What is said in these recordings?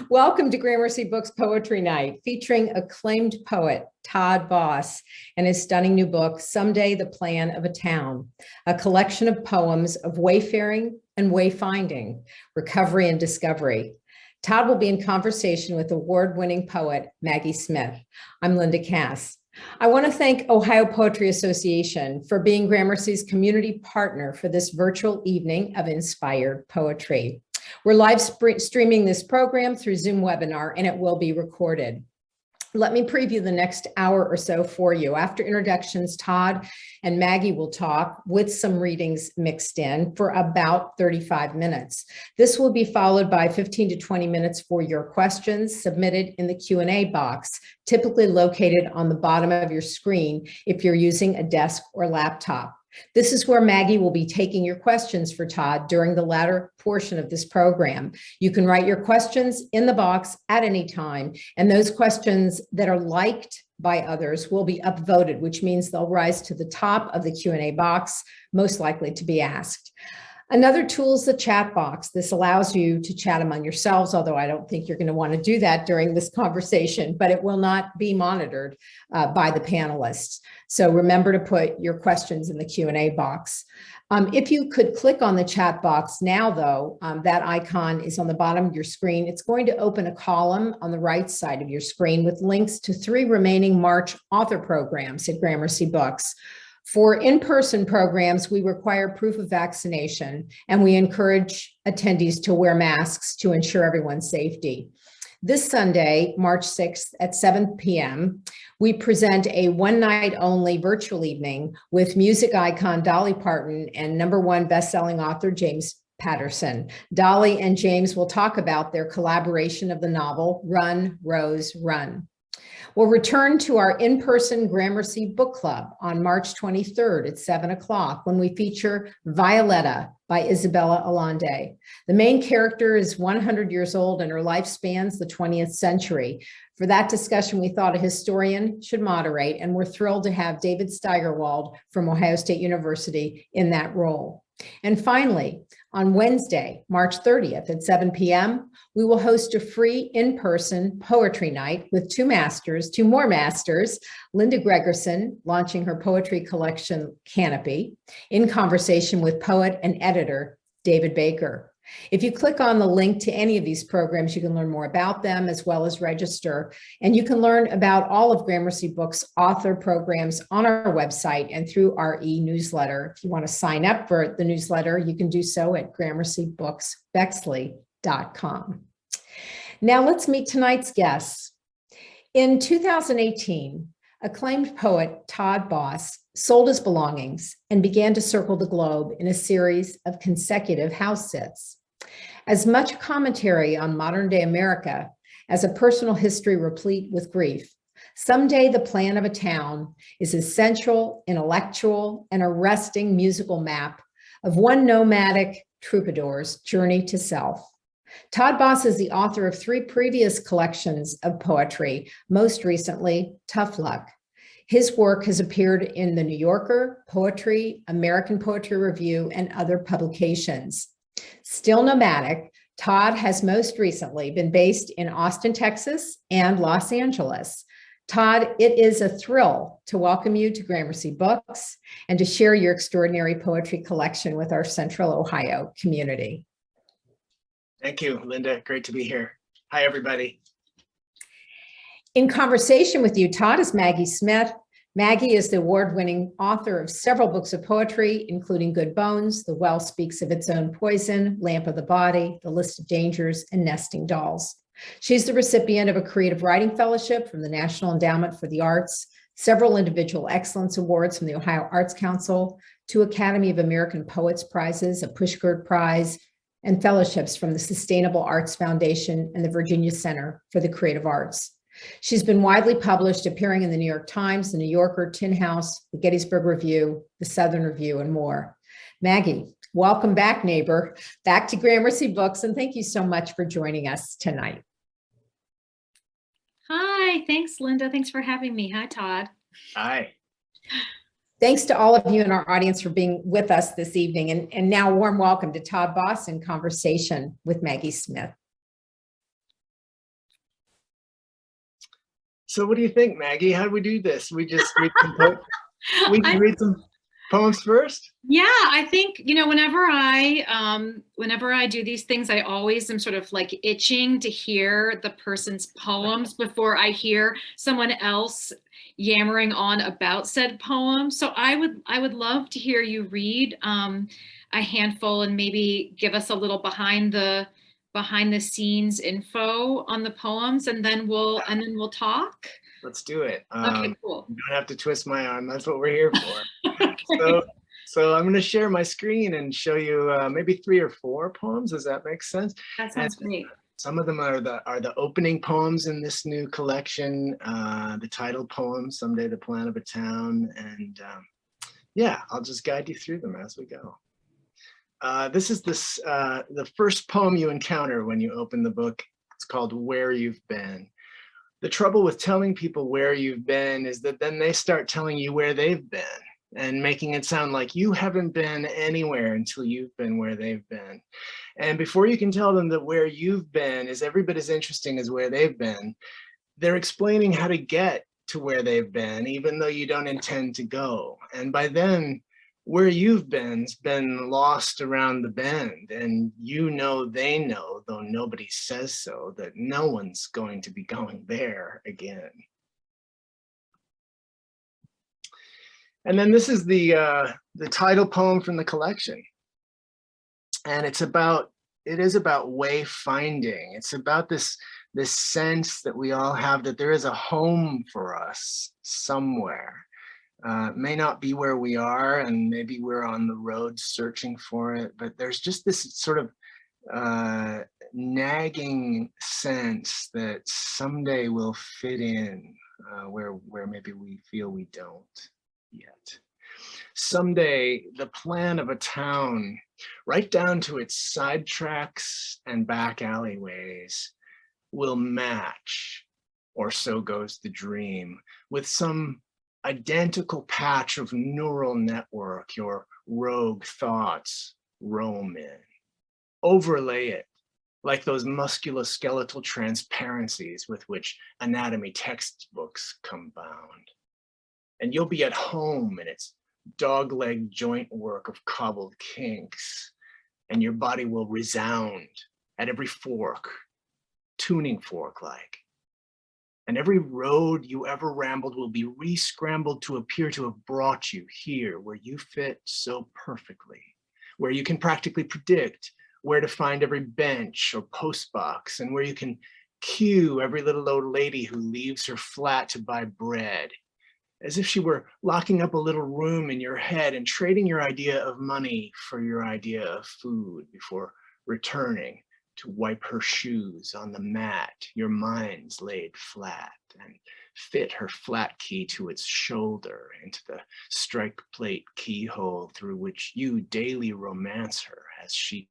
Welcome to Gramercy Books Poetry Night, featuring acclaimed poet Todd Boss and his stunning new book, Someday the Plan of a Town, a collection of poems of wayfaring and wayfinding, recovery and discovery. Todd will be in conversation with award-winning poet Maggie Smith. I'm Linda Cass. I want to thank Ohio Poetry Association for being Gramercy's community partner for this virtual evening of inspired poetry. We're live streaming this program through Zoom webinar, and it will be recorded. Let me preview the next hour or so for you. After introductions, Todd and Maggie will talk with some readings mixed in for about 35 minutes. This will be followed by 15 to 20 minutes for your questions submitted in the Q&A box, typically located on the bottom of your screen if you're using a desk or laptop. This is where Maggie will be taking your questions for Todd during the latter portion of this program. You can write your questions in the box at any time, and those questions that are liked by others will be upvoted, which means they'll rise to the top of the Q&A box, most likely to be asked. Another tool is the chat box. This allows you to chat among yourselves, although I don't think you're going to want to do that during this conversation, but it will not be monitored by the panelists. So remember to put your questions in the Q&A box. If you could click on the chat box now, though, that icon is on the bottom of your screen. It's going to open a column on the right side of your screen with links to 3 remaining March author programs at Gramercy Books. For in-person programs, we require proof of vaccination, and we encourage attendees to wear masks to ensure everyone's safety. This Sunday, March 6th at 7 p.m., we present a one-night-only virtual evening with music icon Dolly Parton and #1 best-selling author James Patterson. Dolly and James will talk about their collaboration of the novel Run, Rose, Run. We'll return to our in-person Gramercy Book Club on March 23rd at 7 o'clock when we feature Violetta by Isabella Alande. The main character is 100 years old and her life spans the 20th century. For that discussion, we thought a historian should moderate, and we're thrilled to have David Steigerwald from Ohio State University in that role. And finally, on Wednesday, March 30th at 7 p.m., we will host a free in-person poetry night with two more masters, Linda Gregerson, launching her poetry collection Canopy, in conversation with poet and editor David Baker. If you click on the link to any of these programs, you can learn more about them as well as register. And you can learn about all of Gramercy Books author programs on our website and through our e-newsletter. If you want to sign up for the newsletter, you can do so at gramercybooksbexley.com. Now let's meet tonight's guests. In 2018, acclaimed poet Todd Boss sold his belongings and began to circle the globe in a series of consecutive house sits. As much a commentary on modern-day America as a personal history replete with grief, Someday the Plan of a Town is a central, intellectual, and arresting musical map of one nomadic troubadour's journey to self. Todd Boss is the author of 3 previous collections of poetry, most recently, Tough Luck. His work has appeared in The New Yorker, Poetry, American Poetry Review, and other publications. Still nomadic, Todd has most recently been based in Austin, Texas, and Los Angeles. Todd, it is a thrill to welcome you to Gramercy Books and to share your extraordinary poetry collection with our Central Ohio community. Thank you, Linda. Great to be here. Hi, everybody. In conversation with you, Todd, is Maggie Smith. Maggie is the award-winning author of several books of poetry, including Good Bones, The Well Speaks of Its Own Poison, Lamp of the Body, The List of Dangers, and Nesting Dolls. She's the recipient of a creative writing fellowship from the National Endowment for the Arts, several individual excellence awards from the Ohio Arts Council, 2 Academy of American Poets Prizes, a Pushkart Prize, and fellowships from the Sustainable Arts Foundation and the Virginia Center for the Creative Arts. She's been widely published, appearing in the New York Times, the New Yorker, Tin House, the Gettysburg Review, the Southern Review, and more. Maggie, welcome back, neighbor, back to Gramercy Books, and thank you so much for joining us tonight. Hi, thanks, Linda. Thanks for having me. Hi, Todd. Hi. Thanks to all of you in our audience for being with us this evening. And now a warm welcome to Todd Boss in conversation with Maggie Smith. So what do you think, Maggie? How do we do this? We just read we I- read some poems first? Yeah, I think, whenever I do these things, I always am sort of like itching to hear the person's poems before I hear someone else yammering on about said poem. So I would love to hear you read a handful and maybe give us a little behind the scenes info on the poems, and then we'll talk. Let's do it. Okay, cool. You don't have to twist my arm. That's what we're here for. Okay. So I'm going to share my screen and show you maybe 3 or 4 poems. Does that make sense? That sounds great. Some of them are the opening poems in this new collection, the title poems, Someday the Plan of a Town. And yeah, I'll just guide you through them as we go. This is the first poem you encounter when you open the book. It's called Where You've Been. The trouble with telling people where you've been is that then they start telling you where they've been and making it sound like you haven't been anywhere until you've been where they've been. And before you can tell them that where you've been is every bit as interesting as where they've been, they're explaining how to get to where they've been, even though you don't intend to go. And by then, where you've been's been lost around the bend, and you know they know, though nobody says so, that no one's going to be going there again. And then this is the title poem from the collection. And it is about wayfinding. It's about this sense that we all have that there is a home for us somewhere. It may not be where we are, and maybe we're on the road searching for it, but there's just this sort of nagging sense that someday we'll fit in where maybe we feel we don't yet. Someday the plan of a town, right down to its side tracks and back alleyways, will match, or so goes the dream, with some identical patch of neural network your rogue thoughts roam in. Overlay it like those musculoskeletal transparencies with which anatomy textbooks come bound. And you'll be at home in its dogleg joint work of cobbled kinks, and your body will resound at every fork, tuning fork like. And every road you ever rambled will be re-scrambled to appear to have brought you here where you fit so perfectly, where you can practically predict where to find every bench or post box, and where you can cue every little old lady who leaves her flat to buy bread, as if she were locking up a little room in your head and trading your idea of money for your idea of food before returning to wipe her shoes on the mat your mind's laid flat, and fit her flat key to its shoulder into the strike plate keyhole through which you daily romance her as she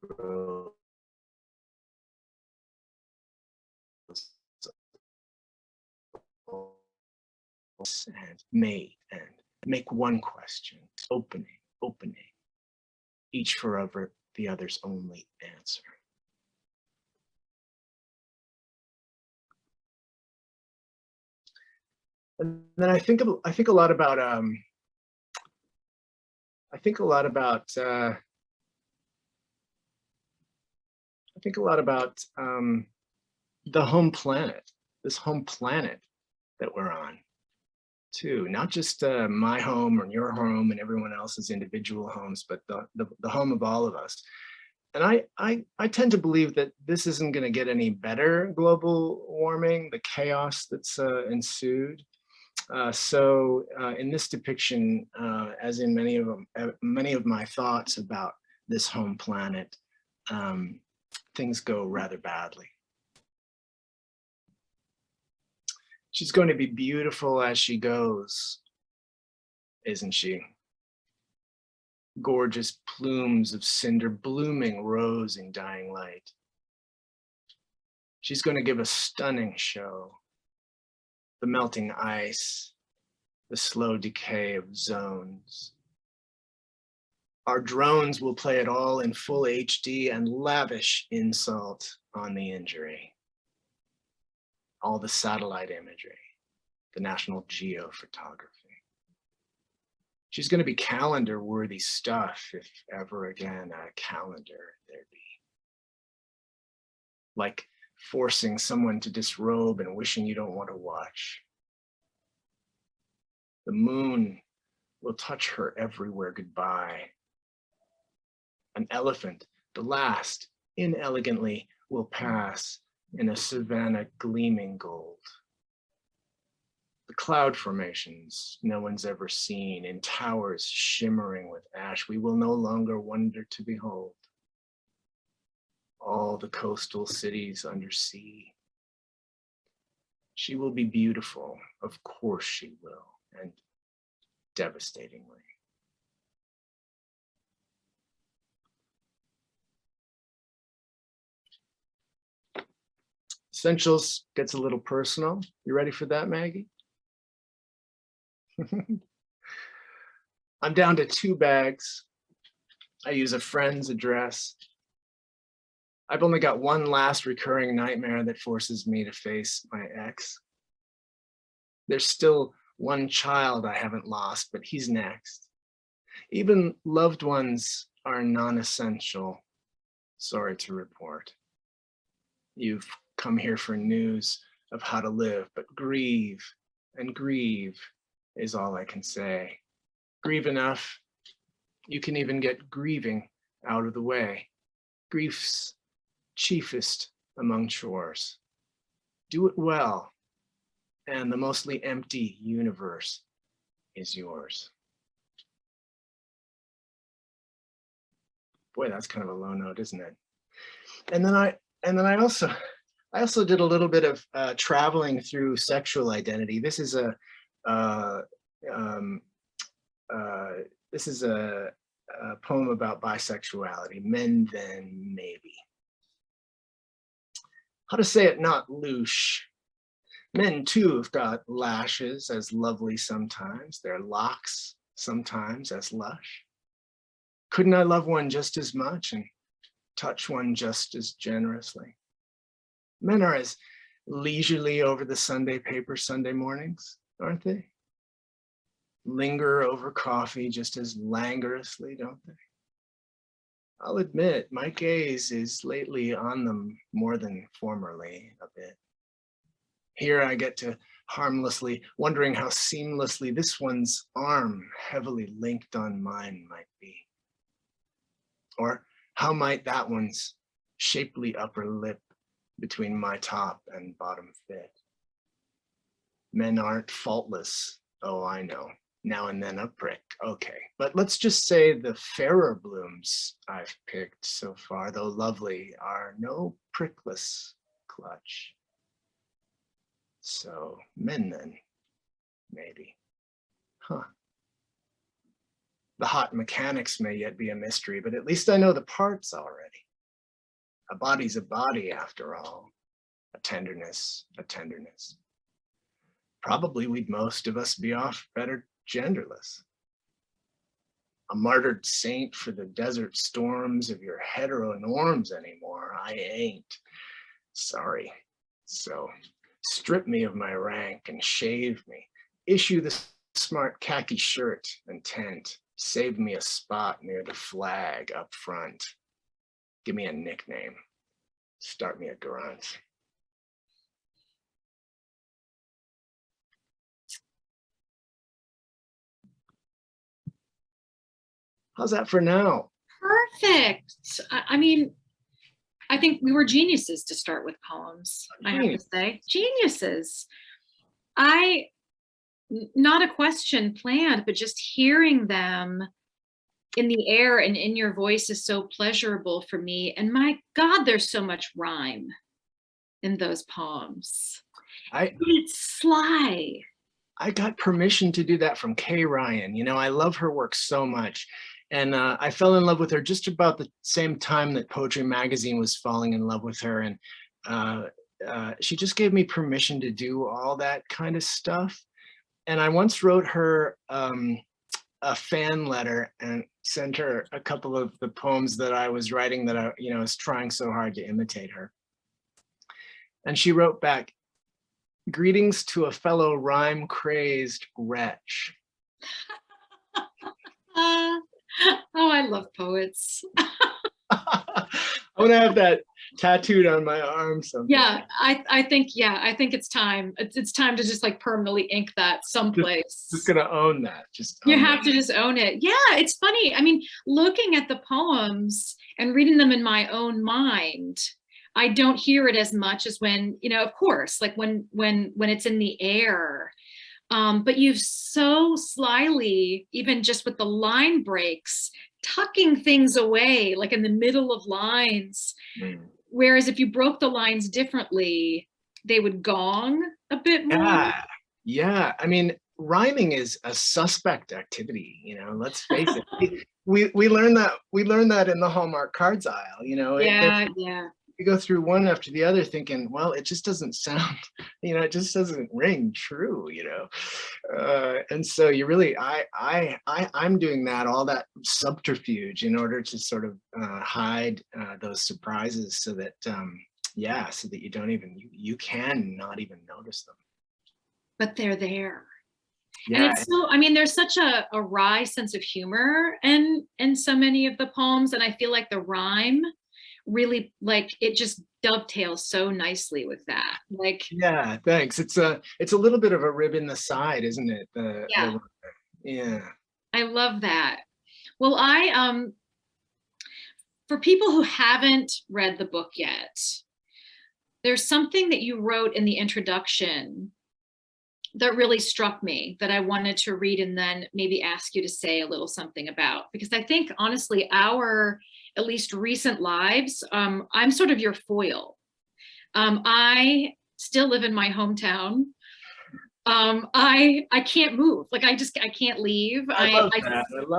grows and mate and make one question, opening, each forever the other's only answer. And then I think a lot about the home planet, this home planet that we're on too, not just my home or your home and everyone else's individual homes, but the home of all of us. And I tend to believe that this isn't going to get any better, global warming, the chaos that's ensued. So in this depiction, as in many of my thoughts about this home planet, things go rather badly. She's going to be beautiful as she goes, isn't she? Gorgeous plumes of cinder blooming rose in dying light. She's going to give a stunning show. The melting ice, the slow decay of zones. Our drones will play it all in full HD and lavish insult on the injury. All the satellite imagery, the National Geo photography. She's going to be calendar worthy stuff if ever again a calendar there'd be. Like forcing someone to disrobe and wishing you don't want to watch. The moon will touch her everywhere goodbye. An elephant, the last, inelegantly will pass in a savanna gleaming gold. The cloud formations no one's ever seen in towers shimmering with ash, we will no longer wonder to behold. All the coastal cities under sea. She will be beautiful, of course she will, and devastatingly. Essentials gets a little personal. You ready for that, Maggie? I'm down to 2 bags. I use a friend's address. I've only got one last recurring nightmare that forces me to face my ex. There's still one child I haven't lost, but he's next. Even loved ones are non-essential, sorry to report. You've come here for news of how to live, but grieve and grieve is all I can say. Grieve enough, you can even get grieving out of the way. Grief's chiefest among chores. Do it well, and the mostly empty universe is yours. Boy, that's kind of a low note, isn't it? And then I also did a little bit of traveling through sexual identity. This is a poem about bisexuality, men then maybe. How to say it not louche. Men too have got lashes as lovely sometimes, their locks sometimes as lush. Couldn't I love one just as much and touch one just as generously? Men are as leisurely over the Sunday paper Sunday mornings, aren't they? Linger over coffee just as languorously, don't they? I'll admit, my gaze is lately on them more than formerly a bit. Here I get to harmlessly wondering how seamlessly this one's arm heavily linked on mine might be. Or how might that one's shapely upper lip between my top and bottom fit. Men aren't faultless, oh I know. Now and then a prick, okay. But let's just say the fairer blooms I've picked so far, though lovely, are no prickless clutch. So men then, maybe, huh. The hot mechanics may yet be a mystery, but at least I know the parts already. A body's a body after all, a tenderness, a tenderness. Probably we'd most of us be off better genderless. A martyred saint for the desert storms of your heteronorms anymore, I ain't. Sorry. So strip me of my rank and shave me. Issue the smart khaki shirt and tent. Save me a spot near the flag up front. Give me a nickname. Start me a grunt. How's that for now? Perfect. I mean, I think we were geniuses to start with poems, I have to say. Geniuses. Not a question planned, but just hearing them in the air and in your voice is so pleasurable for me. And my God, there's so much rhyme in those poems. It's sly. I got permission to do that from Kay Ryan. You know, I love her work so much. And I fell in love with her just about the same time that Poetry Magazine was falling in love with her. And she just gave me permission to do all that kind of stuff. And I once wrote her a fan letter and sent her a couple of the poems that I was writing that I, was trying so hard to imitate her. And she wrote back, "Greetings to a fellow rhyme-crazed wretch." Oh, I love poets. I want to have that tattooed on my arm someday. Yeah, I think it's time. It's time to just like permanently ink that someplace. Just gonna own that. You have to just own it. Yeah, it's funny. I mean, looking at the poems and reading them in my own mind, I don't hear it as much as when, of course, like when it's in the air. But you've so slyly, even just with the line breaks, tucking things away, like in the middle of lines. Whereas if you broke the lines differently, they would gong a bit more. Yeah. I mean, rhyming is a suspect activity, let's face it. We learned that in the Hallmark cards aisle, Yeah. You go through one after the other thinking, well, it just doesn't sound, it just doesn't ring true, and so you really, I'm doing that, all that subterfuge in order to sort of hide those surprises so that, so that you can not even notice them. But they're there. Yeah. And it's so, I mean, there's such a wry sense of humor in so many of the poems. And I feel like the rhyme really, like, it just dovetails so nicely with that. Like, yeah, thanks. It's a little bit of a rib in the side, isn't it? Yeah. I love that. Well, for people who haven't read the book yet, there's something that you wrote in the introduction that really struck me that I wanted to read and then maybe ask you to say a little something about, because I think honestly, our at least recent lives, I'm sort of your foil. I still live in my hometown. I can't move. Like I can't leave. I love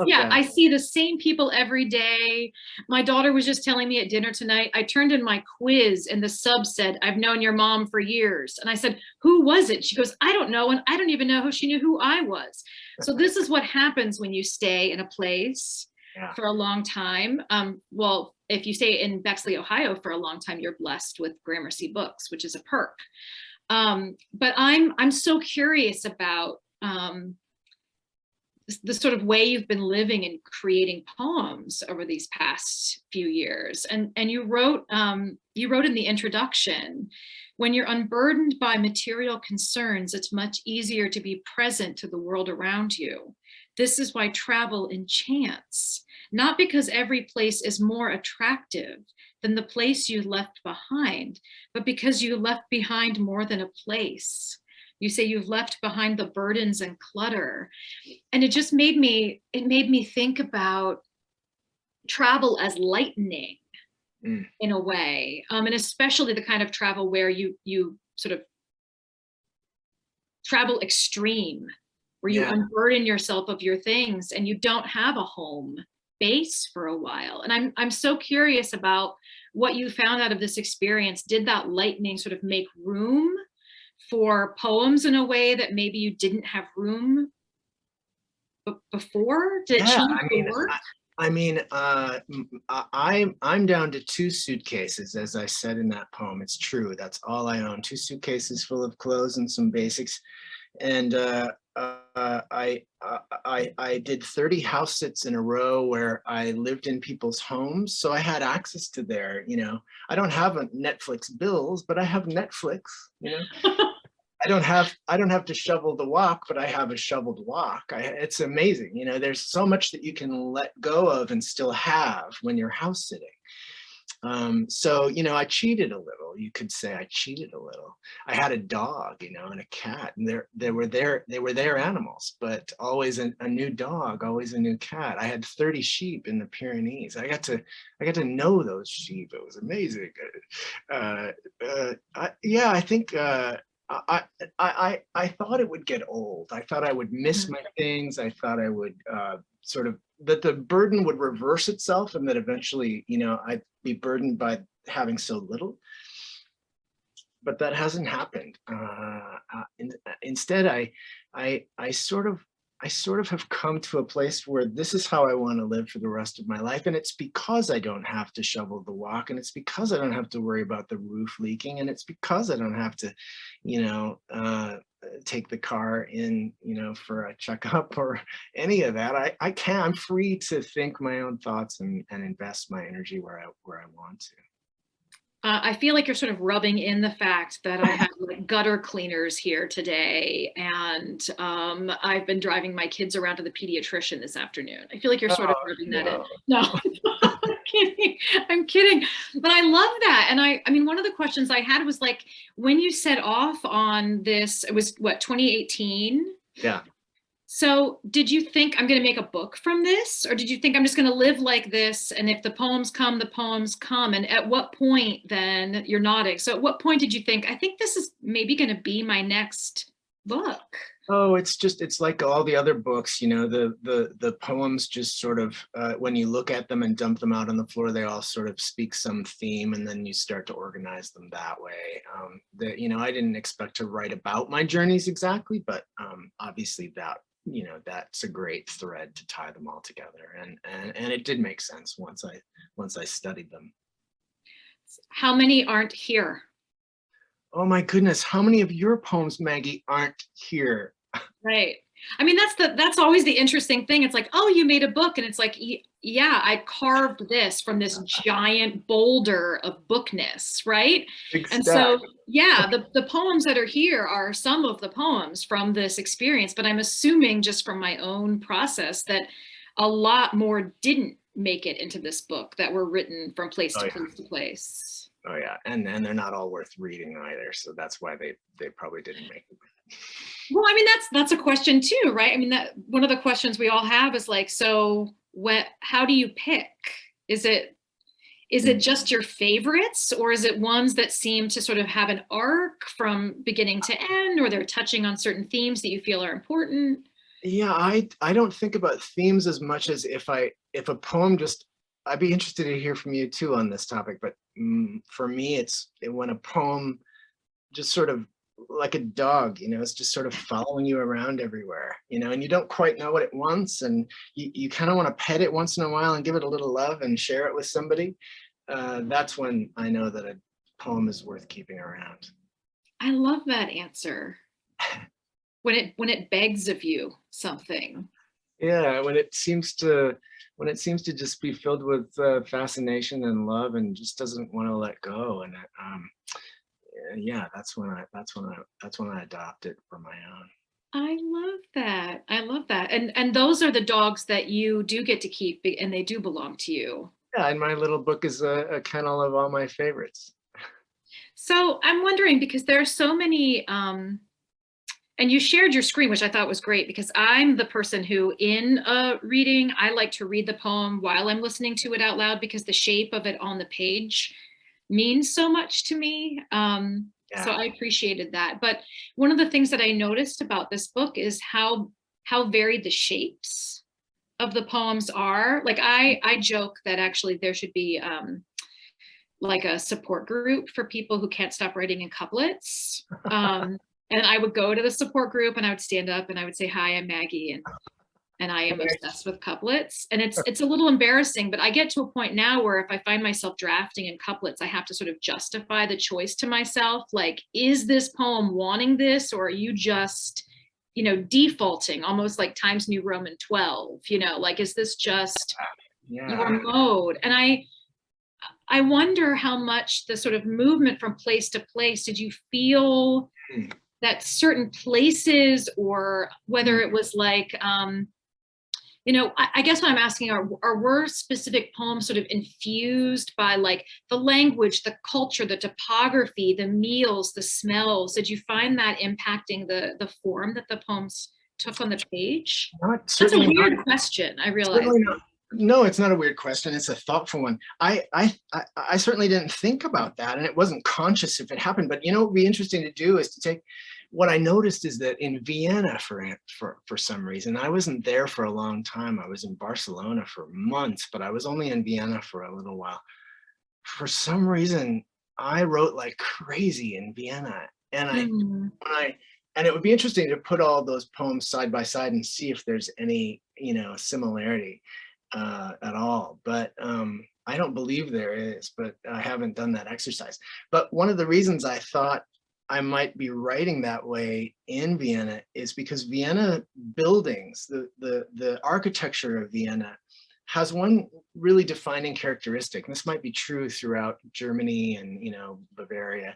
that. I see the same people every day. My daughter was just telling me at dinner tonight, I turned in my quiz and the sub said, "I've known your mom for years." And I said, "Who was it?" She goes, "I don't know." And I don't even know who she knew who I was. So this is what happens when you stay in a place for a long time. Well, if you stay in Bexley, Ohio for a long time, you're blessed with Gramercy Books, which is a perk. But I'm so curious about the sort of way you've been living and creating poems over these past few years. And you wrote in the introduction, "When you're unburdened by material concerns, it's much easier to be present to the world around you. This is why travel enchants, not because every place is more attractive than the place you left behind, but because you left behind more than a place. You say you've left behind the burdens and clutter." And it just made me think about travel as lightening in a way. And especially the kind of travel where you sort of travel extreme, where you unburden yourself of your things and you don't have a home base for a while. And I'm so curious about what you found out of this experience. Did that lightening sort of make room for poems in a way that maybe you didn't have room before? Did it change the work? I'm down to 2 suitcases, as I said in that poem. It's true. That's all I own. 2 suitcases full of clothes and some basics. And I did 30 house sits in a row where I lived in people's homes, so I had access to their, I don't have a Netflix bills, but I have Netflix, I don't have to shovel the walk, but I have a shoveled walk. It's amazing, there's so much that you can let go of and still have when you're house sitting. So, I cheated a little. You could say I cheated a little. I had a dog, and a cat, and they were their animals, but always a new dog, always a new cat. I had 30 sheep in the Pyrenees. I got to know those sheep. It was amazing. I think I thought it would get old. I thought I would miss my things. I thought I would sort of, that the burden would reverse itself and that eventually, I'd be burdened by having so little. But that hasn't happened. Instead, I sort of I sort of have come to a place where this is how I want to live for the rest of my life. And it's because I don't have to shovel the walk, and it's because I don't have to worry about the roof leaking, and it's because I don't have to, you know, take the car in, you know, for a checkup or any of that. I'm free to think my own thoughts and invest my energy where I want to. I feel like you're sort of rubbing in the fact that I have like gutter cleaners here today, and I've been driving my kids around to the pediatrician this afternoon. I feel like you're sort of rubbing that in. No, I'm kidding. I'm kidding. But I love that. And I mean, one of the questions I had was like, when you set off on this, it was what, 2018? Yeah. So did you think I'm going to make a book from this? Or did you think I'm just going to live like this? And if the poems come, the poems come. And at what point then, you're nodding. So at what point did you think, I think this is maybe going to be my next book? Oh, it's like all the other books, you know, the poems just sort of, when you look at them and dump them out on the floor, they all sort of speak some theme, and then you start to organize them that way. You know, I didn't expect to write about my journeys exactly, but obviously that, you know, that's a great thread to tie them all together, and it did make sense once I studied them. How many aren't here? Oh my goodness, how many of your poems, Maggie, aren't here? Right. I mean, that's always the interesting thing. It's like, oh, you made a book, and it's like, yeah, I carved this from this giant boulder of bookness, right? Exactly. And so, yeah, the poems that are here are some of the poems from this experience, but I'm assuming just from my own process that a lot more didn't make it into this book that were written from place to place to place. Oh yeah, and they're not all worth reading either, so that's why they probably didn't make it. Well, I mean, that's a question too, right? I mean, that one of the questions we all have is like, so how do you pick? Is it just your favorites, or is it ones that seem to sort of have an arc from beginning to end, or they're touching on certain themes that you feel are important? Yeah, I don't think about themes as much as if a poem just, I'd be interested to hear from you too on this topic, but for me, it's when a poem just sort of like a dog, you know, it's just sort of following you around everywhere, you know, and you don't quite know what it wants, and you kind of want to pet it once in a while and give it a little love and share it with somebody. That's when I know that a poem is worth keeping around. I love that answer. When it begs of you something. Yeah, when it seems to just be filled with fascination and love, and just doesn't want to let go, and yeah, that's when I adopt it for my own. I love that. I love that. And those are the dogs that you do get to keep, and they do belong to you. Yeah, and my little book is a kennel of all my favorites. So I'm wondering, because there are so many, and you shared your screen, which I thought was great, because I'm the person who, in a reading, I like to read the poem while I'm listening to it out loud, because the shape of it on the page means so much to me. Yeah. So I appreciated that. But one of the things that I noticed about this book is how varied the shapes of the poems are. Like I joke that actually there should be like a support group for people who can't stop writing in couplets. And I would go to the support group, and I would stand up and I would say, hi, I'm Maggie, and I am obsessed with couplets. And it's a little embarrassing, but I get to a point now where if I find myself drafting in couplets, I have to sort of justify the choice to myself. Like, is this poem wanting this, or are you just, you know, defaulting, almost like Times New Roman 12, you know, like, is this just your mode? And I wonder how much the sort of movement from place to place, did you feel that certain places, or whether it was like, you know, I guess what I'm asking were specific poems sort of infused by like the language, the culture, the topography, the meals, the smells? Did you find that impacting the form that the poems took on the page? That's a weird question, I realize. No, it's not a weird question. It's a thoughtful one. I certainly didn't think about that, and it wasn't conscious if it happened. But you know, what would be interesting to do is to take. What I noticed is that in Vienna, for some reason, I wasn't there for a long time. I was in Barcelona for months, but I was only in Vienna for a little while. For some reason, I wrote like crazy in Vienna, and and it would be interesting to put all those poems side by side and see if there's any, similarity at all. But I don't believe there is, but I haven't done that exercise. But one of the reasons I thought I might be writing that way in Vienna is because Vienna buildings, the architecture of Vienna has one really defining characteristic. And this might be true throughout Germany and, Bavaria.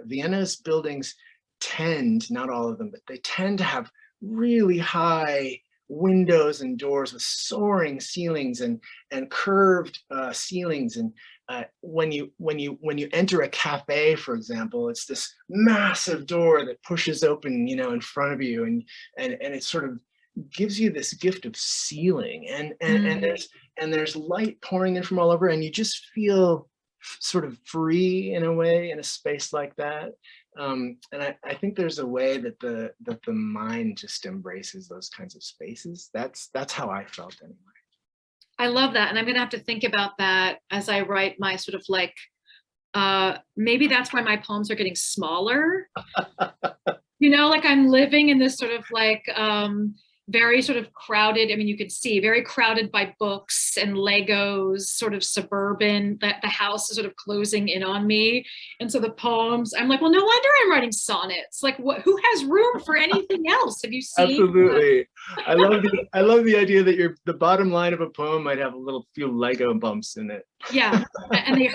Vienna's buildings tend, not all of them, but they tend to have really high windows and doors with soaring ceilings and curved ceilings. And when you enter a cafe, for example, it's this massive door that pushes open, in front of you, and it sort of gives you this gift of ceiling, and there's light pouring in from all over, and you just feel sort of free in a way in a space like that. And I think there's a way that the mind just embraces those kinds of spaces. That's how I felt anyway. I love that. And I'm going to have to think about that as I write my sort of like, maybe that's why my poems are getting smaller. Like I'm living in this sort of like, very sort of crowded. I mean, you could see very crowded by books and Legos, sort of suburban, that the house is sort of closing in on me. And so the poems, I'm like, well, no wonder I'm writing sonnets. Like, who has room for anything else? Have you seen? Absolutely. I love the idea that the bottom line of a poem might have a few Lego bumps in it. Yeah. And they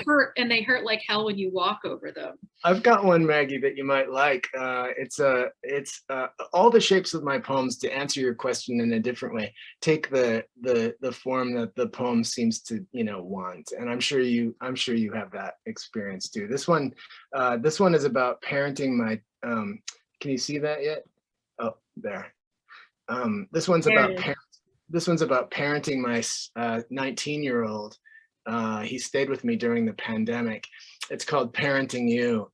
hurt like hell when you walk over them. I've got one, Maggie, that you might like. It's all the shapes of my poems, to answer your question in a different way, take the form that the poem seems to want, and I'm sure you have that experience too. This one is about parenting my can you see that yet? Oh, there. This one's about parenting my 19-year-old. He stayed with me during the pandemic. It's called Parenting You.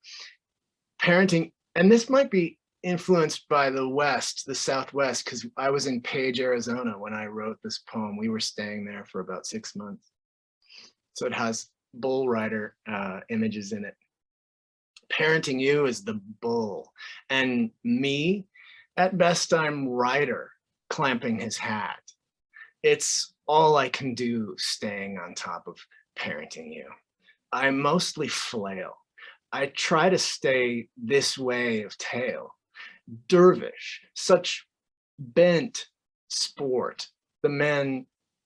Parenting, and this might be influenced by the Southwest, because I was in Page, Arizona when I wrote this poem. We were staying there for about 6 months. So it has bull rider images in it. Parenting You is the bull, and me, at best, I'm rider clamping his hat. It's all I can do staying on top of parenting you. I mostly flail. I try to stay this way of tail. Dervish, such bent sport, the man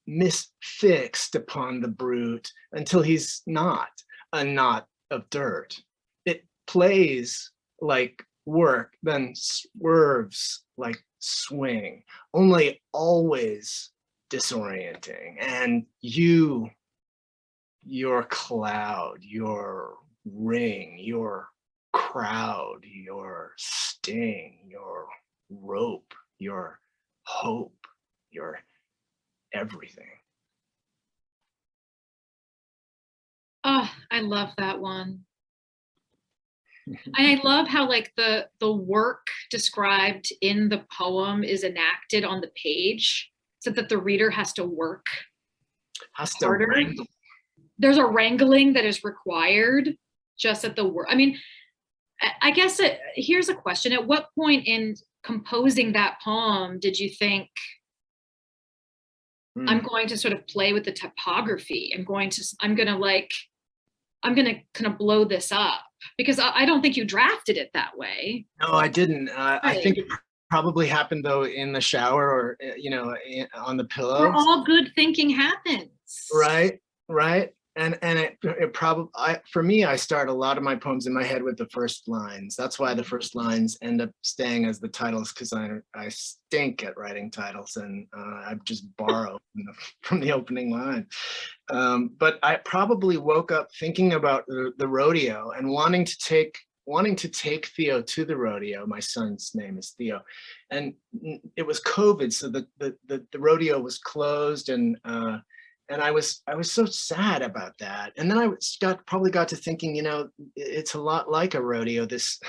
misfixed upon the brute until he's not a knot of dirt. It plays like work, then swerves like swing, only always disorienting. And your cloud, your ring, your crowd, your sting, your rope, your hope, your everything. Oh, I love that one. And I love how like the work described in the poem is enacted on the page, so that the reader has to work harder. There's a wrangling that is required just at the work. I mean, I guess here's a question. At what point in composing that poem did you think, I'm going to sort of play with the typography? I'm going to kind of blow this up? Because I don't think you drafted it that way. No, I didn't. Right. I think it probably happened though in the shower, or on the pillow. Where all good thinking happens. Right. And it probably, for me, I start a lot of my poems in my head with the first lines. That's why the first lines end up staying as the titles, because I stink at writing titles, and I just borrow from the opening line. But I probably woke up thinking about the rodeo and wanting to take Theo to the rodeo. My son's name is Theo, and it was COVID, so the rodeo was closed, and I was so sad about that. And then I probably got to thinking, it's a lot like a rodeo, this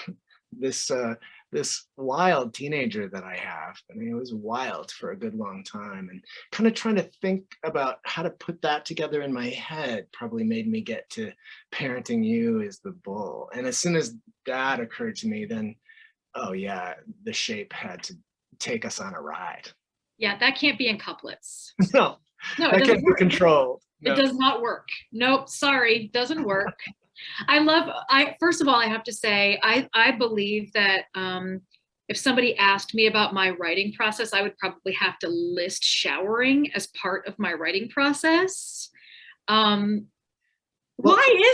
this wild teenager that I have. I mean, it was wild for a good long time, and kind of trying to think about how to put that together in my head probably made me get to parenting you as the bull. And as soon as that occurred to me, then, oh yeah, the shape had to take us on a ride. Yeah, that can't be in couplets. No, No, it that doesn't can't be work. controlled. It No. does not work. Nope, sorry, doesn't work. First of all, I have to say, I believe that if somebody asked me about my writing process, I would probably have to list showering as part of my writing process. Why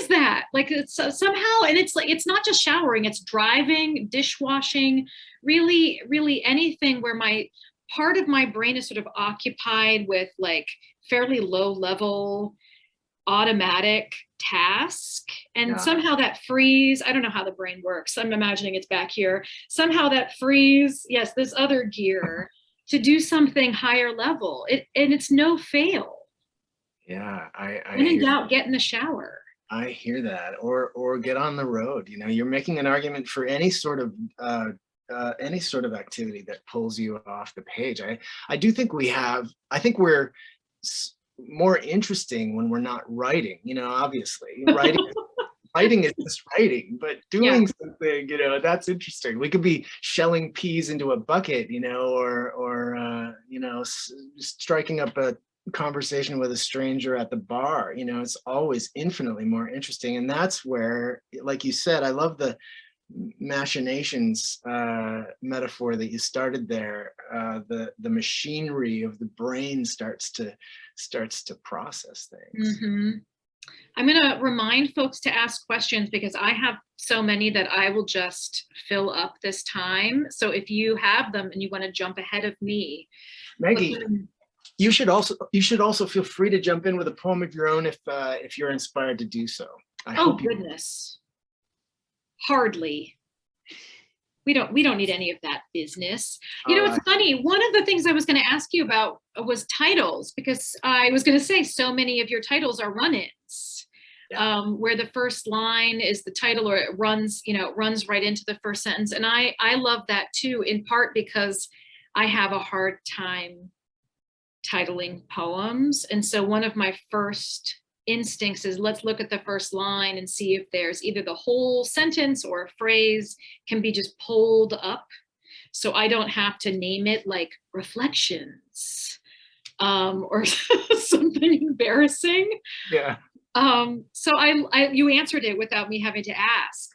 is that? Like, it's somehow, and it's like, it's not just showering, it's driving, dishwashing, really, really anything where part of my brain is sort of occupied with like fairly low level automatic task. And Yeah. somehow that frees, I don't know how the brain works. I'm imagining it's back here. Somehow that frees, yes, this other gear to do something higher level. And it's no fail. Yeah, When in doubt, get in the shower. I hear that, or get on the road. You know, you're making an argument for any sort of activity that pulls you off the page. I do think I think we're more interesting when we're not writing. You know, obviously, writing is just writing, but doing something, you know, that's interesting. We could be shelling peas into a bucket, you know, or you know, striking up a conversation with a stranger at the bar. You know, it's always infinitely more interesting. And that's where, like you said, I love the machinations metaphor that you started there. The machinery of the brain starts to process things. Mm-hmm. I'm going to remind folks to ask questions because I have so many that I will just fill up this time. So if you have them and you want to jump ahead of me, Maggie, you should also feel free to jump in with a poem of your own if you're inspired to do so. Oh goodness, hardly. We don't need any of that business. You know, it's funny. One of the things I was going to ask you about was titles, because I was going to say so many of your titles are run-ins, where the first line is the title, or it runs right into the first sentence. And I love that too, in part because I have a hard time titling poems. And so one of my first instincts is, let's look at the first line and see if there's either the whole sentence or a phrase can be just pulled up, so I don't have to name it like Reflections or something embarrassing. Yeah. So you answered it without me having to ask.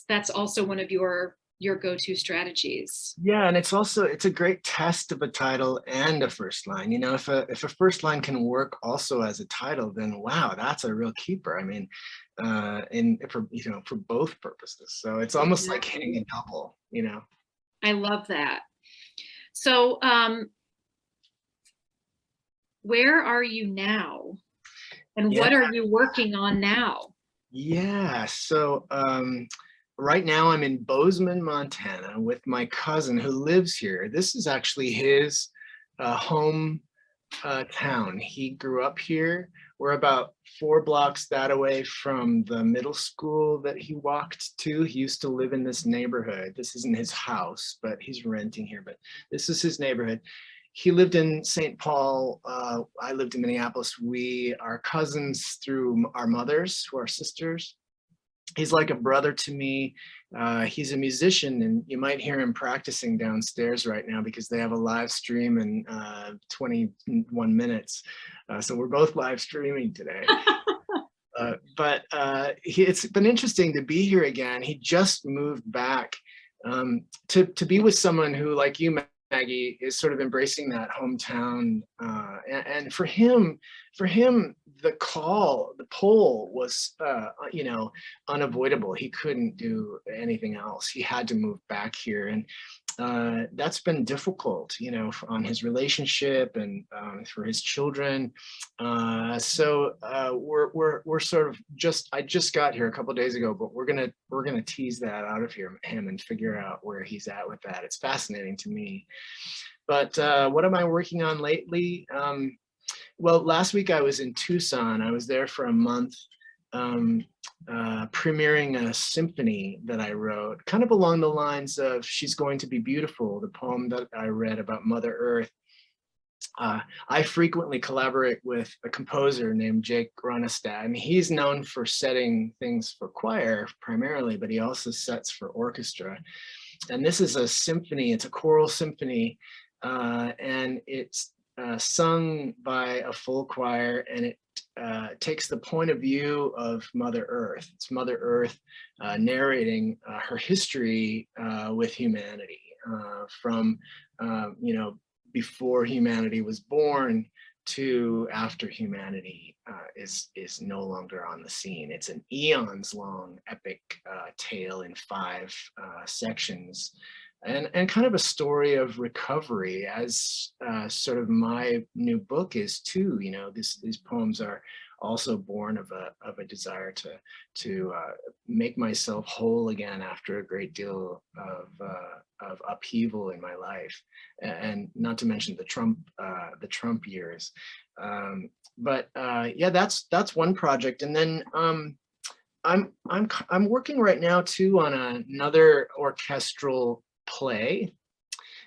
That's also one of your go-to strategies. Yeah, and it's a great test of a title and a first line. You know, if a first line can work also as a title, then wow, that's a real keeper. I mean, for both purposes. So it's almost like hitting a double, you know. I love that. So where are you now? And what are you working on now? Yeah, so right now I'm in Bozeman, Montana with my cousin who lives here. This is actually his home town. He grew up here. We're about 4 blocks that away from the middle school that he walked to. He used to live in this neighborhood. This isn't his house, but he's renting here, but this is his neighborhood. He lived in St. Paul. I lived in Minneapolis. We are cousins through our mothers, who are sisters. He's like a brother to me. He's a musician, and you might hear him practicing downstairs right now because they have a live stream in 21 minutes. So we're both live streaming today. But it's been interesting to be here again. He just moved back to be with someone who, like you, Maggie, is sort of embracing that hometown. And for him, the pull was, unavoidable. He couldn't do anything else. He had to move back here. And that's been difficult, on his relationship and for his children. So we're sort of I just got here a couple of days ago, but we're gonna tease that out of him and figure out where he's at with that. It's fascinating to me. But what am I working on lately? Well, last week I was in Tucson. I was there for a month premiering a symphony that I wrote, kind of along the lines of She's Going to Be Beautiful, the poem that I read about Mother Earth. I frequently collaborate with a composer named Jake Ronestad, and he's known for setting things for choir primarily, but he also sets for orchestra. And this is a symphony, it's a choral symphony, and it's sung by a full choir, and it takes the point of view of Mother Earth. It's Mother Earth narrating her history with humanity from, before humanity was born to after humanity is no longer on the scene. It's an eons long epic tale in 5 sections, and kind of a story of recovery, as sort of my new book is too. These poems are also born of a desire to make myself whole again after a great deal of upheaval in my life, and not to mention the Trump years. But yeah, that's one project, and then I'm working right now too on another orchestral play.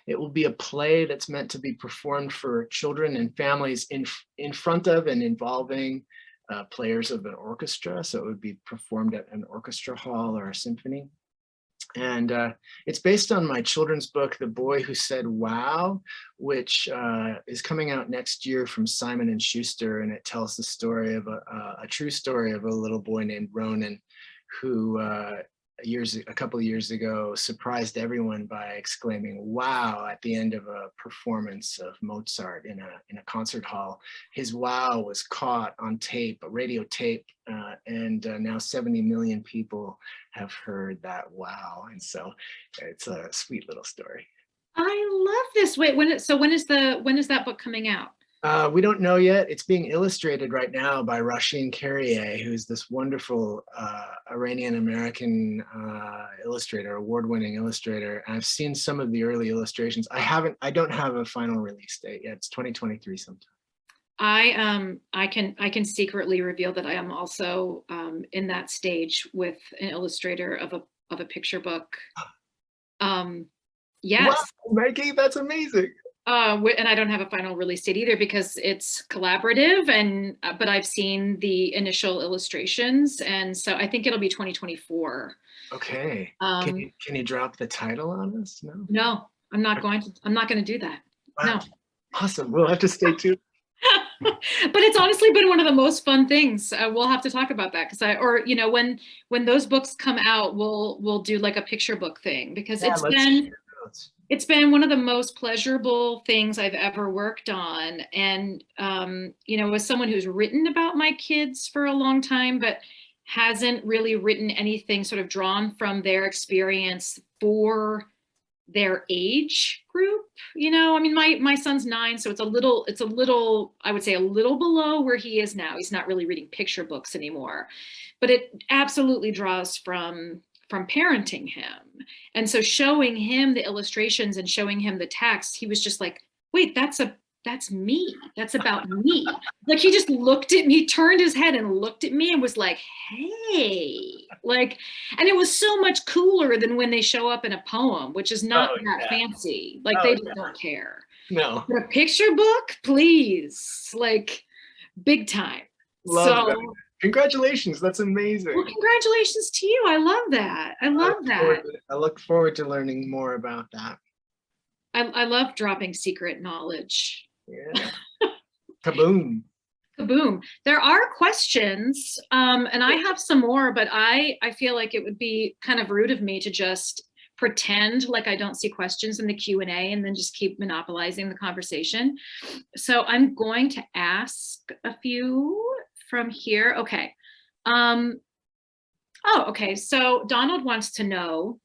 It will be a play that's meant to be performed for children and families in front of and involving players of an orchestra. So it would be performed at an orchestra hall or a symphony. And it's based on my children's book, The Boy Who Said Wow, which is coming out next year from Simon & Schuster. And it tells the story of a true story of a little boy named Ronan, who a couple of years ago surprised everyone by exclaiming "wow" at the end of a performance of Mozart in a concert hall. His wow was caught on tape, a radio tape, and now 70 million people have heard that wow. And so it's a sweet little story. I love this. Wait, when is that book coming out? We don't know yet. It's being illustrated right now by Rasheen Carrier, who's this wonderful Iranian-American illustrator, award-winning illustrator. And I've seen some of the early illustrations. I don't have a final release date yet. It's 2023 sometime. I can secretly reveal that I am also in that stage with an illustrator of a picture book. Yes. Wow, Maggie, that's amazing. And I don't have a final release date either because it's collaborative, but I've seen the initial illustrations, and so I think it'll be 2024. Okay. Can you drop the title on us? No, I'm not going to do that. Wow. No. Awesome. We'll have to stay tuned. But it's honestly been one of the most fun things. We'll have to talk about that when those books come out, we'll do like a picture book thing, because it's been one of the most pleasurable things I've ever worked on. And, as someone who's written about my kids for a long time, but hasn't really written anything sort of drawn from their experience for their age group, my son's 9, so it's a little, I would say a little below where he is now. He's not really reading picture books anymore, but it absolutely draws from parenting him. And so showing him the illustrations and showing him the text, he was just like, wait, that's me. That's about me. Like, he just looked at me, turned his head and looked at me and was like, hey, and it was so much cooler than when they show up in a poem, which is not that fancy. They just don't care. No. But a picture book, please, big time. Love that. Congratulations. That's amazing. Well, congratulations to you. I love that. I look forward to learning more about that. I love dropping secret knowledge. Yeah. Kaboom. Kaboom. There are questions, and I have some more, but I feel like it would be kind of rude of me to just pretend like I don't see questions in the Q&A and then just keep monopolizing the conversation. So I'm going to ask a few from here. Okay. Okay. So Donald wants to know,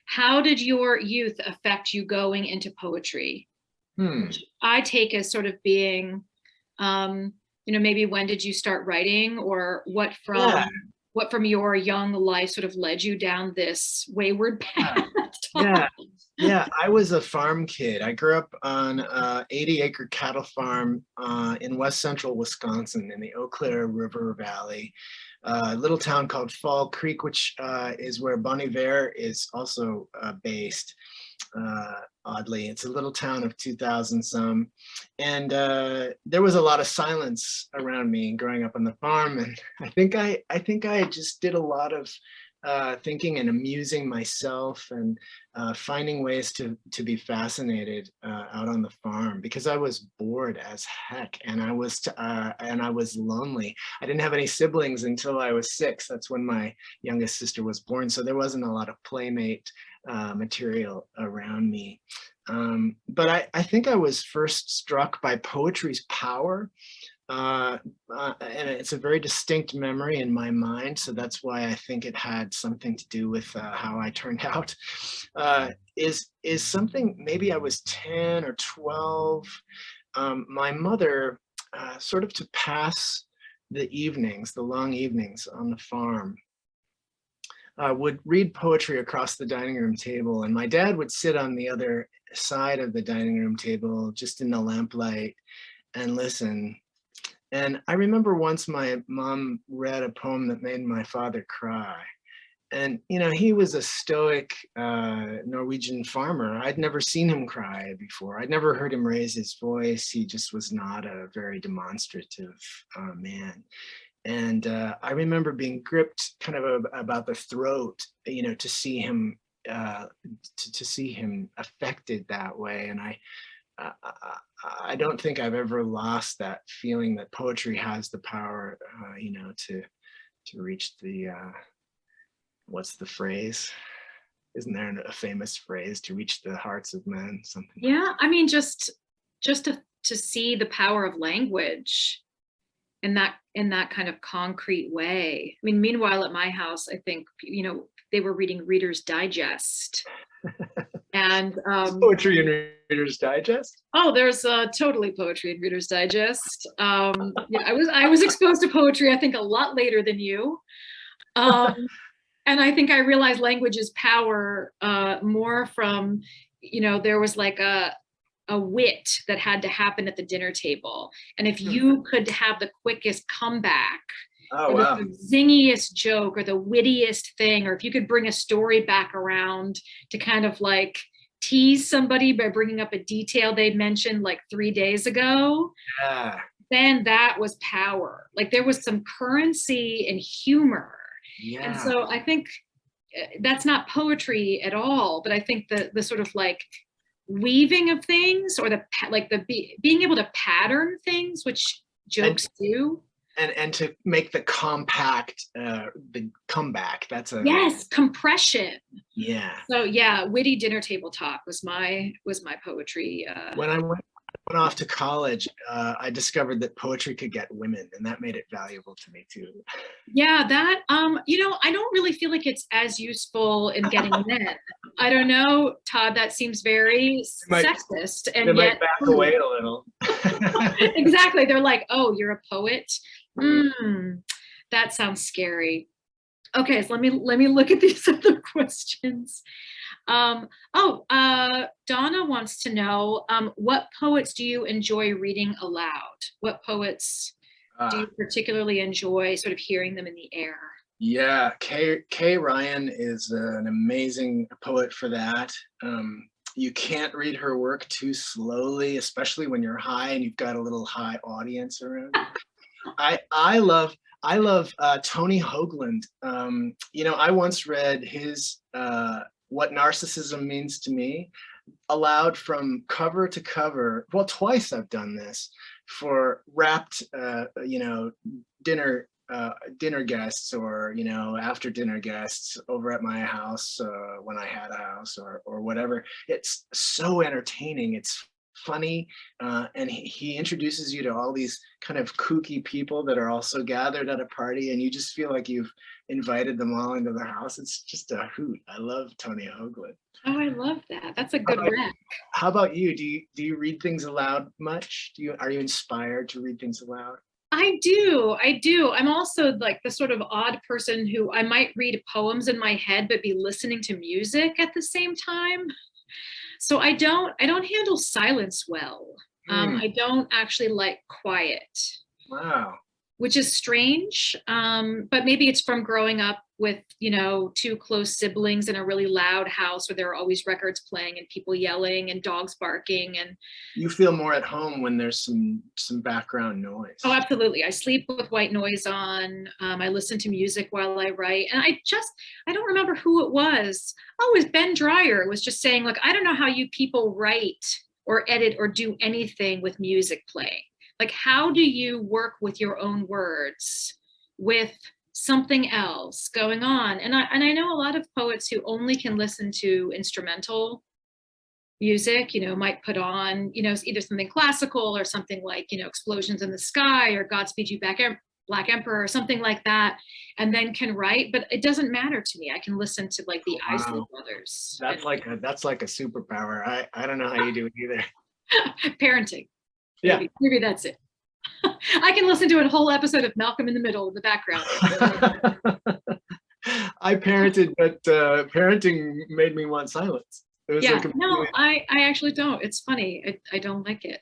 how did your youth affect you going into poetry? Which I take as sort of being, maybe when did you start writing, or what from your young life sort of led you down this wayward path? Yeah. Yeah, I was a farm kid. I grew up on a 80-acre cattle farm in west central Wisconsin in the Eau Claire River Valley, a little town called Fall Creek, which is where Bon Iver is also based. Oddly, it's a little town of 2,000 some, and there was a lot of silence around me growing up on the farm, and I think I just did a lot of thinking and amusing myself and finding ways to be fascinated out on the farm because I was bored as heck and I was lonely. I didn't have any siblings until I was 6. That's when my youngest sister was born, so there wasn't a lot of playmate material around me. But I think I was first struck by poetry's power. And it's a very distinct memory in my mind, so that's why I think it had something to do with how I turned out. Is something, maybe I was 10 or 12. My mother, sort of to pass the evenings, the long evenings on the farm, would read poetry across the dining room table, and my dad would sit on the other side of the dining room table, just in the lamplight, and listen. And I remember once my mom read a poem that made my father cry. And, he was a stoic Norwegian farmer. I'd never seen him cry before. I'd never heard him raise his voice. He just was not a very demonstrative man. And I remember being gripped kind of about the throat, to see him to see him affected that way. And I don't think I've ever lost that feeling that poetry has the power, to reach the, what's the phrase? Isn't there a famous phrase, to reach the hearts of men? Something. Yeah, I mean, just to see the power of language in that kind of concrete way. I mean, meanwhile, at my house, I think, they were reading Reader's Digest. And poetry in Reader's Digest? Oh, there's totally poetry in Reader's Digest. Yeah, I was exposed to poetry, I think, a lot later than you. And I think I realized language's power more from, there was like a wit that had to happen at the dinner table. And if you could have the quickest comeback, oh, or wow, the zingiest joke or the wittiest thing, or if you could bring a story back around to kind of like tease somebody by bringing up a detail they mentioned like 3 days ago, yeah, then that was power. Like there was some currency and humor. yeah. And so I think that's not poetry at all, but I think the sort of like weaving of things, or being able to pattern things, which jokes do. And to make the compact, the comeback, that's a. Yes, compression. Yeah. So yeah, witty dinner table talk was my poetry. When I went off to college, I discovered that poetry could get women, and that made it valuable to me too. Yeah, that I don't really feel like it's as useful in getting men. I don't know, Todd, that seems very sexist, and they yet might back away a little. Exactly. They're like, oh, you're a poet? That sounds scary. Okay, so let me look at these other questions. Donna wants to know, what poets do you enjoy reading aloud? What poets do you particularly enjoy sort of hearing them in the air? Yeah, Kay Ryan is an amazing poet for that. You can't read her work too slowly, especially when you're high and you've got a little high audience around. I love Tony Hoagland. I once read his What Narcissism Means to Me aloud from cover to cover. Well, twice I've done this for wrapped, dinner guests, or after dinner guests over at my house when I had a house, or whatever. It's so entertaining. It's funny, and he introduces you to all these kind of kooky people that are also gathered at a party, and you just feel like you've invited them all into the house. It's just a hoot. I love Tony Hoagland. Oh, I love that. That's a good rec. How about you? Do you read things aloud much? Are you inspired to read things aloud? I do. I'm also like the sort of odd person who I might read poems in my head, but be listening to music at the same time. So I don't handle silence well. Hmm, I don't actually like quiet, wow. which is strange. But maybe it's from growing up with, two close siblings in a really loud house where there are always records playing and people yelling and dogs barking. And You feel more at home when there's some background noise. oh, absolutely. I sleep with white noise on. I listen to music while I write. And I don't remember who it was. Oh, it was Ben Dreyer was just saying, look, I don't know how you people write or edit or do anything with music playing. Like, how do you work with your own words with something else going on? And I know a lot of poets who only can listen to instrumental music, might put on, either something classical or something like, Explosions in the Sky or Godspeed You Black Emperor or something like that, and then can write. But it doesn't matter to me. I can listen to like the Isley Wow. Brothers. That's like a superpower. I don't know how you do it either. Parenting. Yeah. Maybe that's it. I can listen to a whole episode of Malcolm in the Middle in the background. I parented, but parenting made me want silence. It was Yeah, like no, I actually don't. It's funny. I don't like it.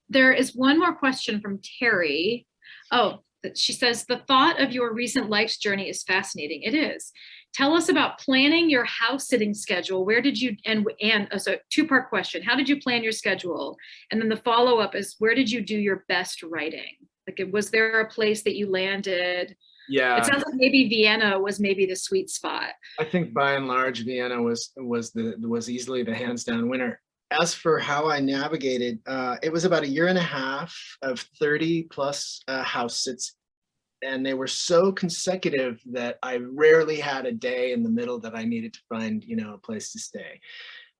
There is one more question from Terry. Oh, she says, the thought of your recent life's journey is fascinating. It is. Tell us about planning your house sitting schedule. Where did you, so two-part question. How did you plan your schedule? And then the follow-up is, where did you do your best writing? Like, was there a place that you landed? Yeah. It sounds like maybe Vienna was maybe the sweet spot. I think by and large, Vienna was easily the hands down winner. As for how I navigated, it was about a year and a half of 30 plus house sits, and they were so consecutive that I rarely had a day in the middle that I needed to find, a place to stay.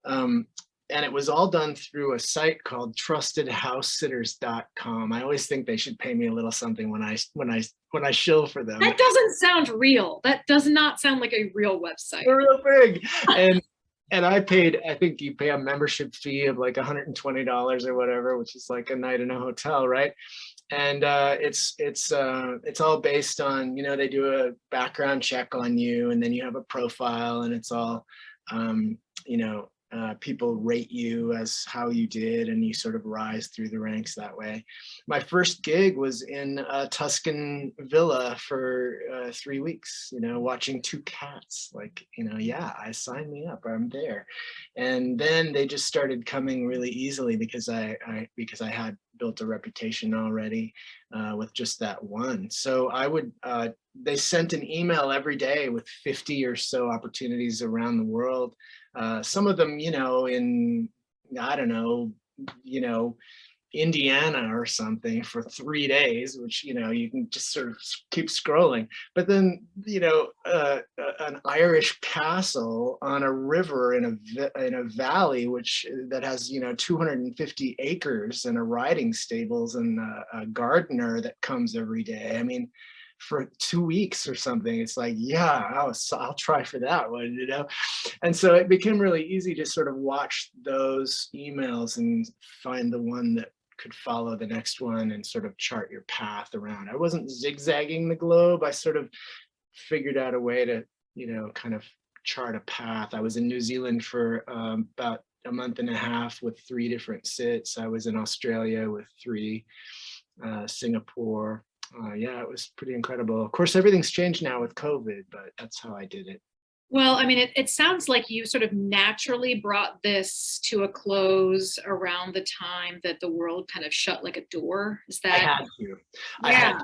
And it was all done through a site called trustedhousesitters.com. I always think they should pay me a little something when I shill for them. That doesn't sound real. That does not sound like a real website. They're real big. And I think you pay a membership fee of like $120 or whatever, which is like a night in a hotel, right? And it's all based on, they do a background check on you, and then you have a profile, and it's all people rate you as how you did, and you sort of rise through the ranks that way. My first gig was in a Tuscan villa for 3 weeks, watching two cats. Like, I signed me up, I'm there. And then they just started coming really easily because I had built a reputation already with just that one. So they sent an email every day with 50 or so opportunities around the world. Some of them, in, I don't know, Indiana or something for 3 days, which, you can just sort of keep scrolling. But then, an Irish castle on a river in a valley, that has, 250 acres and a riding stables and a gardener that comes every day. I mean, for 2 weeks or something, it's like, yeah, I'll try for that one, And so it became really easy to sort of watch those emails and find the one that could follow the next one and sort of chart your path around. I wasn't zigzagging the globe. I sort of figured out a way to, kind of chart a path. I was in New Zealand for about a month and a half with 3 different sits. I was in Australia with 3, Singapore. Yeah, it was pretty incredible. Of course, everything's changed now with COVID, but that's how I did it. Well, I mean, it sounds like you sort of naturally brought this to a close around the time that the world kind of shut like a door. Is that? I had to. Yeah.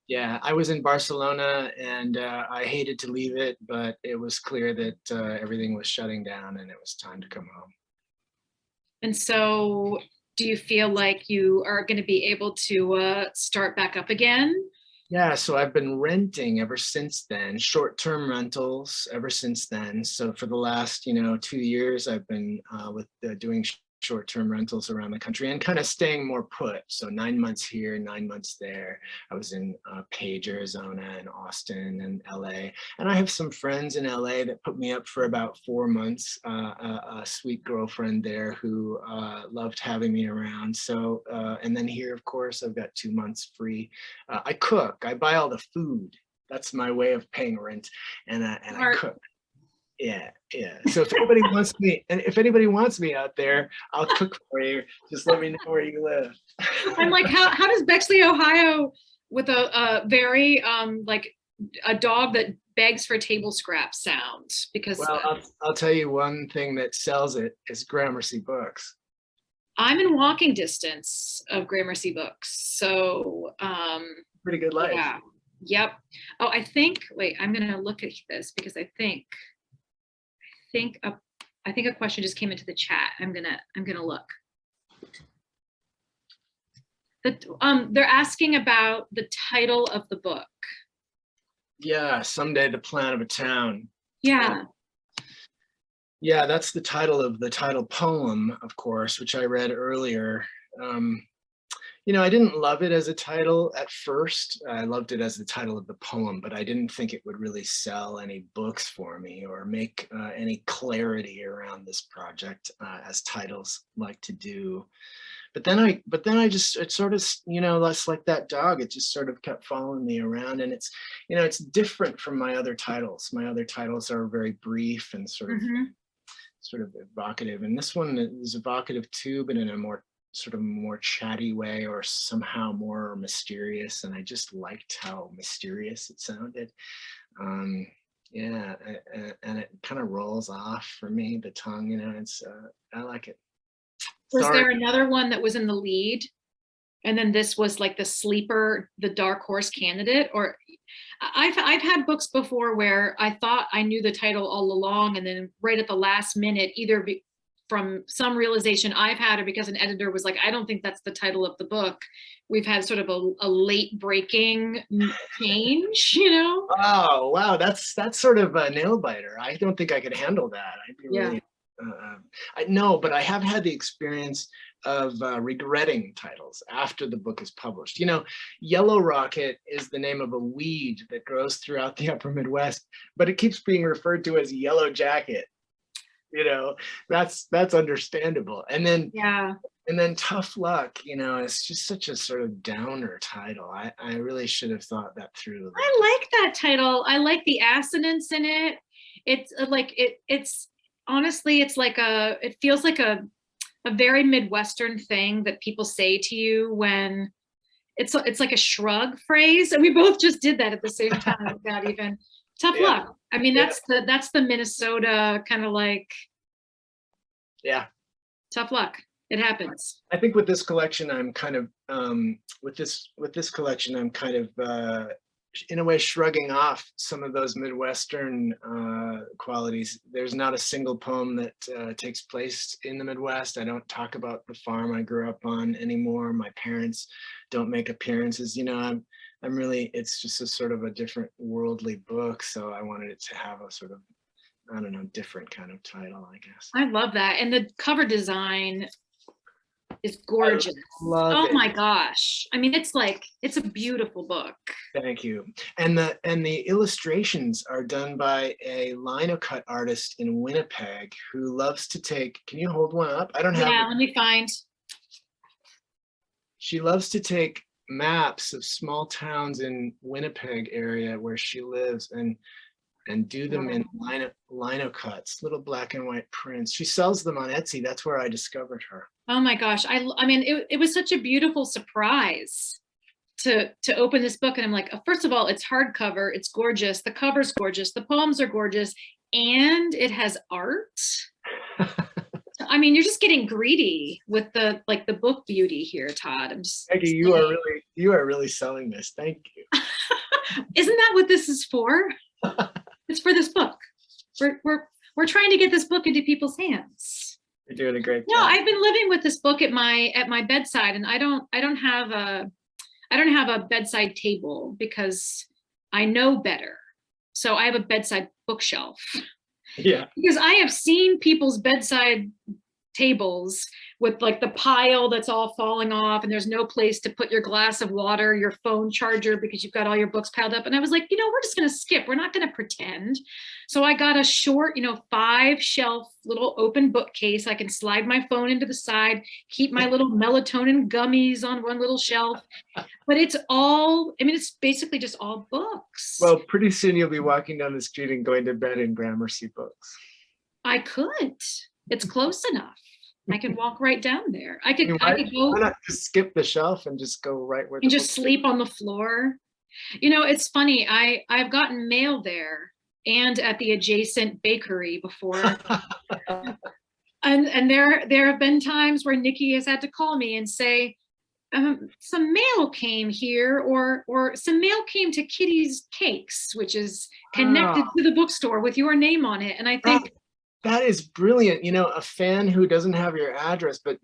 Yeah, I was in Barcelona, and I hated to leave it, but it was clear that everything was shutting down and it was time to come home. And so do you feel like you are going to be able to start back up again? Yeah, so I've been renting ever since then, short-term rentals ever since then. So for the last, 2 years, I've been doing short-term rentals around the country and kind of staying more put. So 9 months here, 9 months there. I was in Page, Arizona, and Austin and LA. And I have some friends in LA that put me up for about 4 months. A sweet girlfriend there who loved having me around. So, and then here, of course, I've got 2 months free. I cook, I buy all the food. That's my way of paying rent, and I cook. Yeah. So if anybody wants me out there, I'll cook for you. Just let me know where you live. I'm like, how does Bexley, Ohio, with a very like a dog that begs for table scraps sound? Because I'll tell you one thing that sells it is Gramercy Books. I'm in walking distance of Gramercy Books, so pretty good life. Yeah. Yep. Oh, I think. Wait, I'm gonna look at this because I think a question just came into the chat. I'm gonna look. They're asking about the title of the book. Yeah, Someday the Plan of a Town. Yeah. Yeah, that's the title of the title poem, of course, which I read earlier. You know, I didn't love it as a title at first. I loved it as the title of the poem, but I didn't think it would really sell any books for me or make any clarity around this project as titles like to do. But then I just, it sort of, you know, less like that dog, it just sort of kept following me around. And it's, you know, it's different from my other titles. My other titles are very brief and sort of evocative. And this one is evocative too, but in a more sort of more chatty way or somehow more mysterious. And I just liked how mysterious it sounded. Yeah, and it kind of rolls off for me, the tongue, you know, it's, I like it. Was there another one that was in the lead? And then this was like the sleeper, the dark horse candidate? Or I've had books before where I thought I knew the title all along, and then right at the last minute, either from some realization I've had or because an editor was like, I don't think that's the title of the book, we've had sort of a late breaking change, you know? Oh, wow, that's sort of a nail biter. I don't think I could handle that. I'd be really, no, but I have had the experience of regretting titles after the book is published. You know, Yellow Rocket is the name of a weed that grows throughout the upper Midwest, but it keeps being referred to as Yellow Jacket. You know, that's understandable. And then Tough Luck, you know, it's just such a sort of downer title. I really should have thought that through. I like that title. I like the assonance in it. It's like it's honestly, it's like it feels like a very Midwestern thing that people say to you when it's like a shrug phrase. And we both just did that at the same time without even tough luck. I mean, that's the Minnesota kind of like, tough luck. It happens. I think with this collection, I'm kind of with this collection, I'm kind of in a way shrugging off some of those Midwestern qualities. There's not a single poem that takes place in the Midwest. I don't talk about the farm I grew up on anymore. My parents don't make appearances. You know, I'm really, it's just a sort of a different worldly book. So I wanted it to have a sort of, I don't know, different kind of title, I guess. I love that. And the cover design is gorgeous. Oh my gosh. I mean, it's a beautiful book. Thank you. And the illustrations are done by a linocut artist in Winnipeg who loves to take, can you hold one up? I don't have. Yeah, let me find. She loves to take maps of small towns in Winnipeg area where she lives and do them in lino cuts, little black and white prints. She sells them on Etsy. That's where I discovered her. Oh my gosh. I mean, it was such a beautiful surprise to open this book. And I'm like, first of all, it's hardcover. It's gorgeous. The cover's gorgeous. The poems are gorgeous. And it has art. I mean, you're just getting greedy with the book beauty here, Todd. I'm just Maggie, you are really selling this. Thank you. Isn't that what this is for? It's for this book. We're trying to get this book into people's hands. You're doing a great job. No, I've been living with this book at my bedside, and I don't have a bedside table because I know better. So I have a bedside bookshelf. Yeah. Because I have seen people's bedside tables with like the pile that's all falling off, and there's no place to put your glass of water, your phone charger, because you've got all your books piled up. And I was like, we're just going to skip. We're not going to pretend. So I got a short, 5-shelf little open bookcase. I can slide my phone into the side, keep my little melatonin gummies on one little shelf. But it's all, it's basically just all books. Well, pretty soon you'll be walking down the street and going to bed in Gramercy Books. I could. It's close enough. I could walk right down there. I could go. Why not just skip the shelf and just go right where and just sleep on the floor? It's funny. I've gotten mail there and at the adjacent bakery before. and there have been times where Nikki has had to call me and say, some mail came here, or some mail came to Kitty's Cakes, which is connected to the bookstore with your name on it. And I think that is brilliant. A fan who doesn't have your address, but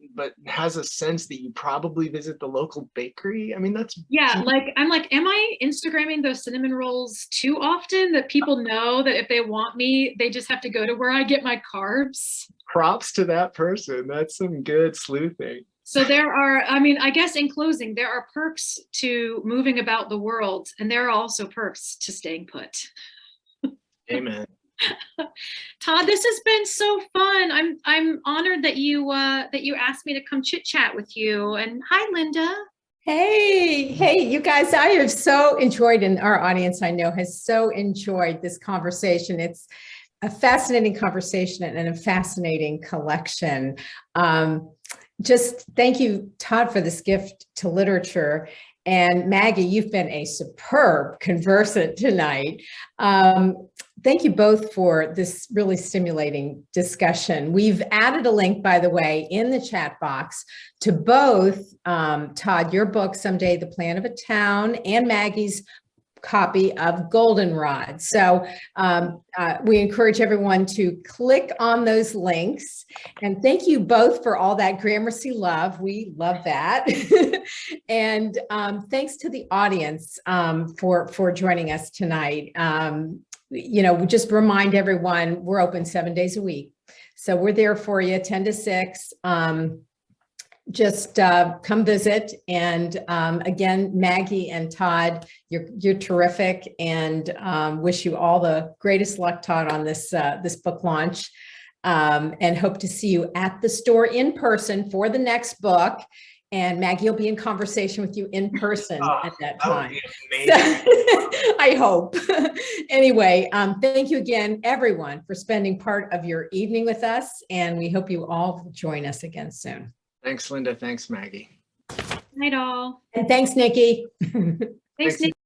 has a sense that you probably visit the local bakery. That's I'm like, am I Instagramming those cinnamon rolls too often that people know that if they want me, they just have to go to where I get my carbs? Props to that person. That's some good sleuthing. So there are, I guess in closing, there are perks to moving about the world, and there are also perks to staying put. Amen. Todd, this has been so fun. I'm honored that you asked me to come chit chat with you. And hi, Linda. Hey, you guys, I have so enjoyed, and our audience I know has so enjoyed this conversation. It's a fascinating conversation and a fascinating collection. Just thank you, Todd, for this gift to literature. And Maggie, you've been a superb conversant tonight. Thank you both for this really stimulating discussion. We've added a link, by the way, in the chat box to both, Todd, your book, Someday, The Plan of a Town, and Maggie's copy of Goldenrod. So we encourage everyone to click on those links. And thank you both for all that Gramercy love. We love that. And thanks to the audience for joining us tonight. We just remind everyone we're open 7 days a week. So we're there for you 10 to 6. Just come visit. And again, Maggie and Todd, you're terrific, and wish you all the greatest luck, Todd, on this book launch, and hope to see you at the store in person for the next book. And Maggie will be in conversation with you in person at that time. I hope. Anyway, thank you again, everyone, for spending part of your evening with us. And we hope you all join us again soon. Thanks, Linda. Thanks, Maggie. Night all. And thanks, Nikki. Thanks, Nikki.